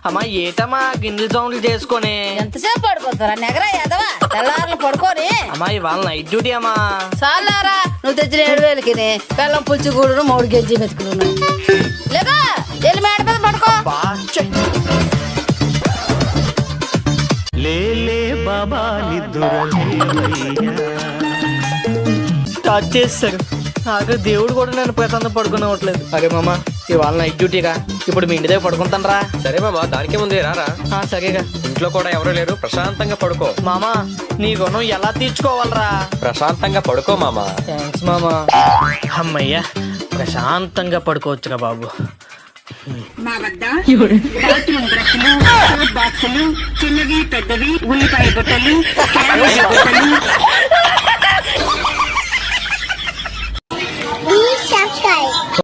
అమ్మా ఏటమ్మా గిన్నెల సౌండ్లు చేసుకొని ఎంతసేపు పడుకోతారా నెగరా ఎదవా తెల్లారులు పడుకోని. అమ్మా ఇవాళ నైట్ డ్యూటీ అమ్మా. చాలారా నువ్వు తెచ్చిన 7,000కి బెల్లం పులుచుగూడును 3 కేజీ మెతుకులు లేదా వెళ్ళి మేడ మీద పడుకో. స్టార్ట్ చేస్తారు. నాకు దేవుడు కూడా నేను ప్రశాంతం పడుకునేవట్లేదు. అరే మామ ఇవాళ నైట్ డ్యూటీగా ఇప్పుడు మీ ఇంటి దగ్గర పడుకుంటాను రా. సరే మామ, దానికే ముందే రారా. సరేగా. ఇంట్లో కూడా ఎవరు లేరు, ప్రశాంతంగా పడుకో. మామ నీ రుణం ఎలా తీర్చుకోవాలరా? ప్రశాంతంగా పడుకో మామ. థ్యాంక్స్ మామ. అమ్మయ్యా ప్రశాంతంగా పడుకోవచ్చురా బాబు. మా వద్ద బాత్రూమ్ బ్రష్లు, సోప్ బాక్సులు, చిన్నవి పెద్దవి, ఉల్లిపాయ బుట్టలు, క్యారేజీ బుట్టలు,